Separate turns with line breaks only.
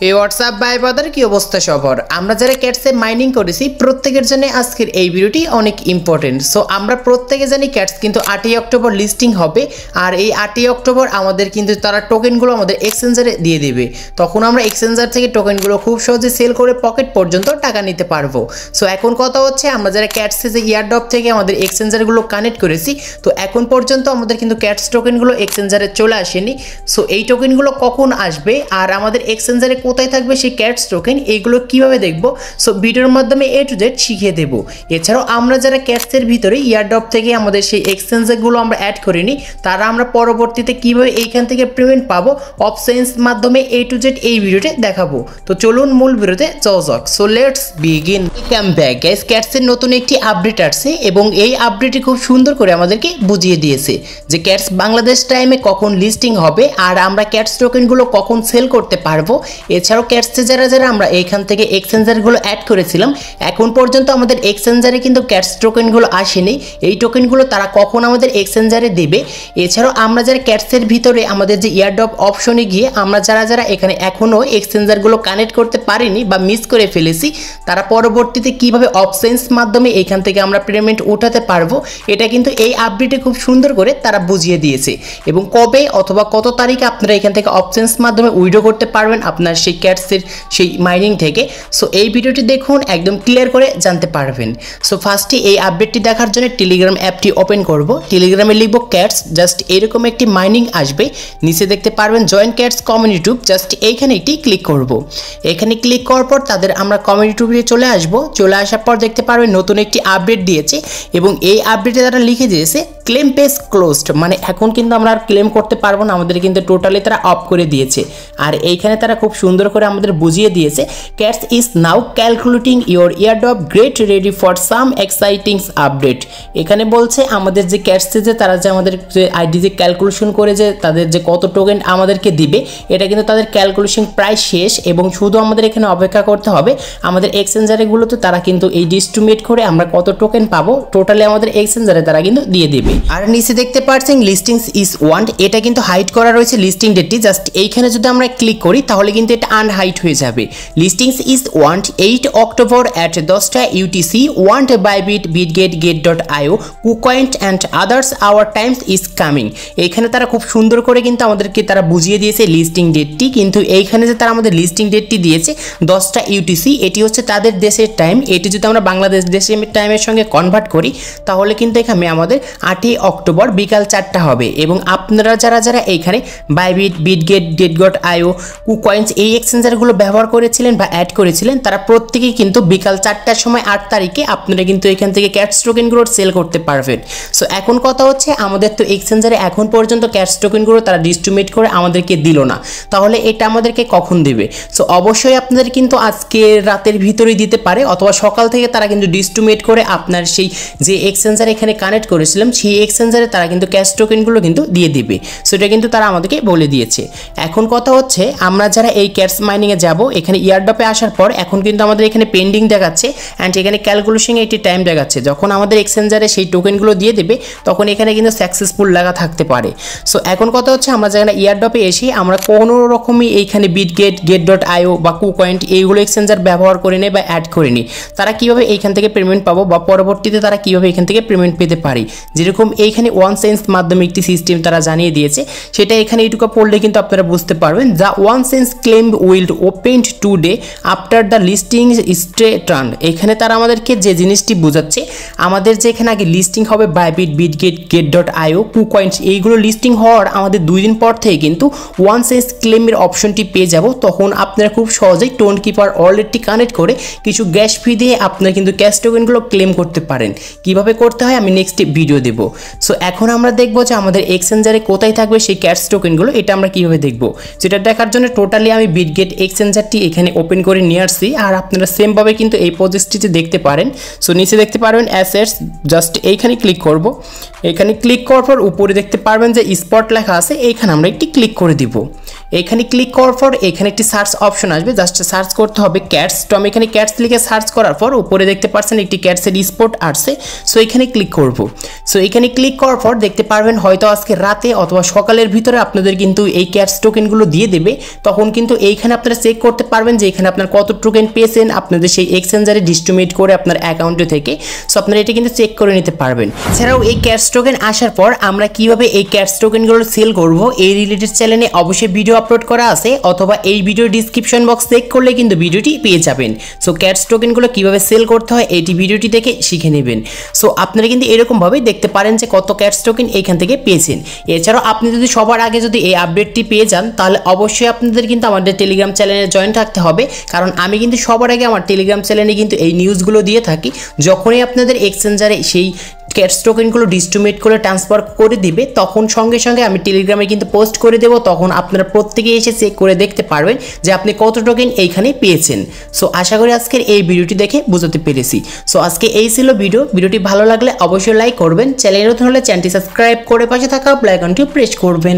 এই হোয়াটসঅ্যাপ ভাই বাদার কি অবস্থা সবার? আমরা যারা ক্যাটসে মাইনিং করেছি প্রত্যেকের জন্য আজকের এই ভিডিওটি অনেক ইম্পর্টেন্ট। সো আমরা প্রত্যেকে জানি ক্যাটস কিন্তু 8ই অক্টোবর লিস্টিং হবে, আর এই 8ই অক্টোবর আমাদের কিন্তু তারা টোকেনগুলো আমাদের এক্সচেঞ্জারে দিয়ে দেবে। তখন আমরা এক্সচেঞ্জার থেকে টোকেনগুলো খুব সহজে সেল করে পকেট পর্যন্ত টাকা নিতে পারবো। সো এখন কথা হচ্ছে, আমরা যারা ক্যাটসে যে ইয়ারড্রপ থেকে আমাদের এক্সচেঞ্জারগুলো কানেক্ট করেছি, তো এখন পর্যন্ত আমাদের কিন্তু ক্যাটস টোকেনগুলো এক্সচেঞ্জারে চলে আসেনি। সো এই টোকেনগুলো কখন আসবে আর আমাদের এক্সচেঞ্জারে কোথায় থাকবে সেই ক্যাটস টোকেন, এইগুলো কিভাবে দেখবো, সো ভিডিওর মাধ্যমে A to Z শিখিয়ে দেব। এছাড়াও আমরা যারা ক্যাটসের ভিতরে ইয়ারড্রপ থেকে আমাদের সেই এক্সচেঞ্জারগুলো আমরা অ্যাড করিনি, তারা আমরা পরবর্তীতে কিভাবে এইখান থেকে পেমেন্ট পাবো অপশনস মাধ্যমে A to Z এই ভিডিওতে দেখাবো। তো চলুন মূল ভিডিওতে যাওয়া যাক। So let's begin. Welcome back guys. ক্যাটসের নতুন একটি আপডেট আসছে এবং এই আপডেটে খুব সুন্দর করে আমাদেরকে বুঝিয়ে দিয়েছে যে ক্যাটস বাংলাদেশ টাইমে কখন লিস্টিং হবে আর আমরা ক্যাটস টোকেনগুলো কখন সেল করতে পারবো। এছাড়াও ক্যাটসে যারা আমরা এইখান থেকে এক্সচেঞ্জারগুলো অ্যাড করেছিলাম, এখন পর্যন্ত আমাদের এক্সচেঞ্জারে কিন্তু ক্যাটস টোকেনগুলো আসেনি। এই টোকেনগুলো তারা কখন আমাদের এক্সচেঞ্জারে দেবে। এছাড়াও আমরা যারা ক্যাটসের ভিতরে আমাদের যে ইয়ারড্রপ অপশনে গিয়ে আমরা যারা এখানে এখনও এক্সচেঞ্জারগুলো কানেক্ট করতে পারিনি বা মিস করে ফেলেছি, তারা পরবর্তীতে কিভাবে অপশনস মাধ্যমে এখান থেকে আমরা পেমেন্ট উঠাতে পারবো, এটা কিন্তু এই আপডেটে খুব সুন্দর করে তারা বুঝিয়ে দিয়েছে। এবং কবে অথবা কত তারিখে আপনারা এখান থেকে অপশনস মাধ্যমে উইথড্র করতে পারবেন আপনার সেই ক্যাটসের সেই মাইনিং থেকে। সো এই ভিডিওটি দেখুন, একদম ক্লিয়ার করে জানতে পারবেন। সো ফার্স্টে এই আপডেটটি দেখার জন্য টেলিগ্রাম অ্যাপটি ওপেন করব। টেলিগ্রামে লিখব ক্যাটস, জাস্ট এরকম একটি মাইনিং আসবে, নিচে দেখতে পারবেন জয়েন ক্যাটস কমিউনিটি, জাস্ট এইখানে একটি ক্লিক করব। এখানে ক্লিক করার পর তাদের আমরা কমিউনিটিতে চলে আসব। চলে আসার পর দেখতে পারবেন নতুন একটি আপডেট দিয়েছে এবং এই আপডেটে তারা লিখে দিয়েছে ক্লেম পেজ ক্লোজড, মানে এখন কিন্তু আমরা আর ক্লেম করতে পারবো না, আমাদের কিন্তু টোটালি তারা অফ করে দিয়েছে। আর এইখানে তারা খুব সুন্দর করে আমাদের বুঝিয়ে দিয়েছে cats is now calculating your year drop great ready for some exciting update. এখানে বলছে আমাদের যে ক্যাটসে যে তারা যে আমাদের যে আইডি যে ক্যালকুলেশন করে যে তাদের যে কত টোকেন আমাদেরকে দিবে, এটা কিন্তু তাদের ক্যালকুলেশন প্রায় শেষ এবং শুধু আমাদের এখানে অপেক্ষা করতে হবে আমাদের এক্সচেঞ্জারগুলোতে তারা কিন্তু এই ডিস্ট্রিবিউট করে আমরা কত টোকেন পাবো টোটালি আমাদের এক্সচেঞ্জারে তারা কিন্তু দিয়ে দেবে। আর নিচে দেখতে পাচ্ছেন লিস্টিংস ইজ ওয়ান্ট, এটা কিন্তু হাইড করা রয়েছে লিস্টিং ডেটটি, জাস্ট এইখানে যদি আমরা ক্লিক করি তাহলে কিন্তু এটা আনহাইড হয়ে যাবে। Listings is want 8 October at 10টা UTC, want Bybit, Bitget, get.io, KuCoin and others our times is coming. এইখানে তারা খুব সুন্দর করে কিন্তু আমাদেরকে তারা বুঝিয়ে দিয়েছে লিস্টিং ডেটটি, কিন্তু এইখানে যে তারা আমাদের লিস্টিং ডেটটি দিয়েছে 10টা UTC, এটি হচ্ছে তাদের দেশের টাইম। এটি যদি আমরা বাংলাদেশ দেশের টাইমের সঙ্গে কনভার্ট করি তাহলে কিন্তু এখানে আমাদের 8ই অক্টোবর বিকাল 4টা হবে। এবং আপনারা যারা এইখানে বাইবিট, বিটগেট, get.io, কুকয়েন্স এই এক্সচেঞ্জারগুলো ব্যবহার করেছিলেন বা অ্যাড করেছিলেন, তারা প্রত্যেকেই কিন্তু বিকাল 4টার সময় 8 তারিখে আপনারা কিন্তু এখান থেকে ক্যাটস টোকেনগুলো সেল করতে পারবেন। সো এখন কথা হচ্ছে, আমাদের তো এক্সচেঞ্জারে এখন পর্যন্ত ক্যাটস টোকেনগুলো তারা ডিস্ট্রিবিউট করে আমাদেরকে দিল না, তাহলে এটা আমাদেরকে কখন দেবে? সো অবশ্যই আপনাদের কিন্তু আজকে রাতের ভিতরেই দিতে পারে অথবা সকাল থেকে তারা কিন্তু ডিস্ট্রিবিউট করে আপনার সেই যে এক্সচেঞ্জার এখানে কানেক্ট করেছিলাম সেই এক্সচেঞ্জারে তারা কিন্তু ক্যাটস টোকেনগুলো কিন্তু দিয়ে দিবে। সো এটা কিন্তু তারা আমাদেরকে বলে দিয়েছে। এখন কথা হচ্ছে, আমরা যারা এই ক্যাটস মাইনিংয়ে যাব, এখানে ইয়ারড্রপে আসার পর এখন কিন্তু আমাদের এখানে পেন্ডিং দেখাচ্ছে অ্যান্ড এখানে ক্যালকুলেশনে একটি টাইম দেখাচ্ছে। যখন আমাদের এক্সচেঞ্জারে সেই টোকেনগুলো দিয়ে দেবে তখন এখানে কিন্তু সাকসেসফুল লেখা থাকতে পারে। সো এখন কথা হচ্ছে, আমরা যারা ইয়ারড্রপে এসে আমরা কোনো রকমই এইখানে বিটগেট, get.io বা কুকয়েন্ট এইগুলো এক্সচেঞ্জার ব্যবহার করে নেই বা অ্যাড করে নিই, তারা কীভাবে এইখান থেকে পেমেন্ট পাবো বা পরবর্তীতে তারা কীভাবে এখান থেকে পেমেন্ট পেতে পারি, যেরকম এইখানে ওয়ান সেন্স মাধ্যমে একটি সিস্টেম তারা জানিয়ে দিয়েছে, সেটা এখানে এইটুকু পড়লে কিন্তু আপনারা বুঝতে পারবেন। The one sense claim will open today after the listing স্টেটার্ন। এখানে তারা আমাদেরকে যে জিনিসটি বোঝাচ্ছে, আমাদের যে এখানে আগে লিস্টিং হবে বাইবিট, বিটগেট, get.io, কুকয়েন্টস এইগুলো লিস্টিং হওয়ার আমাদের 2 দিন পর থেকে কিন্তু ওয়ান সেন্স ক্লেমের অপশনটি পেয়ে যাব। তখন আপনারা খুব সহজেই টোন কিপার ওয়ালেটটি কানেক্ট করে কিছু গ্যাস ফি দিয়ে আপনারা কিন্তু ক্যাশ টোকেনগুলো ক্লেম করতে পারেন। কিভাবে করতে হয় আমি নেক্সট ভিডিও দেব। সো এখন আমরা দেখবো যে আমাদের এক্সচেঞ্জারে কোথায় থাকবে সেই ক্যাশ টোকেনগুলো, এটা আমরা কিভাবে দেখবো সেটা দেখার জন্য টোটালি আমি বিটগেট এক্সচেঞ্জারটি এখানে ওপেন করে নিয়ে আসছি। আর আপনারা সেমভাবে কিন্তু এই প্রজেক্টটিতে দেখতে পারেন। সো নিচে দেখতে পারবেন অ্যাসেটস, জাস্ট এইখানে ক্লিক করব। এখানে ক্লিক করার পর উপরে দেখতে পারবেন যে স্পট লেখা আছে, এইখানে আমরা একটি ক্লিক করে দিব। এখানে ক্লিক করার পর এখানে একটি সার্চ অপশন আসবে, জাস্ট সার্চ করতে হবে ক্যাটস। তো আমি এখানে ক্যাটস লিখে সার্চ করার পর উপরে দেখতে পাচ্ছেন একটি ক্যাটসের স্পট আসছে। সো এখানে ক্লিক করব। সো এখানে ক্লিক করার পর দেখতে পারবেন হয়তো আজকে রাতে অথবা সকালের ভিতরে আপনাদের কিন্তু এই ক্যাটস টোকেনগুলো দিয়ে দেবে। তখন কিন্তু এইখানে আপনারা চেক করতে পারবেন যে এখানে আপনার কত টোকেন পেয়েছেন আপনাদের সেই এক্সচেঞ্জারে ডিস্ট্রিবিউট করে আপনার অ্যাকাউন্টে থেকে। সো আপনারা এটা কিন্তু চেক করে নিতে পারবেন। এছাড়াও এই ক্যাটস টোকেন আসার পর আমরা কিভাবে এই ক্যাটস টোকেনগুলো সেল করব এই রিলেটেড চ্যানেলে অবশ্যই ভিডিও আপলোড করা আছে, অথবা এই ভিডিও ডিসক্রিপশন বক্স চেক করলে কিন্তু ভিডিওটি পেয়ে যাবেন। সো ক্যাটস টোকেনগুলো কিভাবে সেল করতে হয় এইটি ভিডিওটি দেখে শিখে নেবেন। সো আপনারা কিন্তু এরকমভাবে দেখতে পারেন যে কত ক্যাটস টোকেন এইখান থেকে পেয়েছেন। এছাড়াও আপনি যদি সবার আগে যদি এই আপডেটটি পেয়ে যান তাহলে অবশ্যই আপনাদের কিন্তু আমাদের টেলিগ্রাম চ্যানেলে জয়েন থাকতে হবে, কারণ আমি কিন্তু সবার আগে আমার টেলিগ্রাম চ্যানেলে কিন্তু এই নিউজগুলো দিয়ে থাকি। যখনই আপনাদের এক্সচেঞ্জারে সেই ক্যাটস টোকেনগুলো ডিস্ট্রিবিউট করে ট্রান্সফার করে দিবে তখন সঙ্গে সঙ্গে আমি টেলিগ্রামে কিন্তু পোস্ট করে দেবো, তখন আপনারা প্রত্যেকে এসে চেক করে দেখতে পারবেন যে আপনি কত টোকেন এইখানে পেয়েছেন। সো আশা করি আজকের এই ভিডিওটি দেখে বুঝতে পেরেছি। সো আজকে এই ছিল ভিডিওটি ভালো লাগলে অবশ্যই লাইক করবেন, চ্যানেলে নতুন হলে চ্যানেলটি সাবস্ক্রাইব করে পাশে থাকা বেল আইকনটি প্রেস করবেন।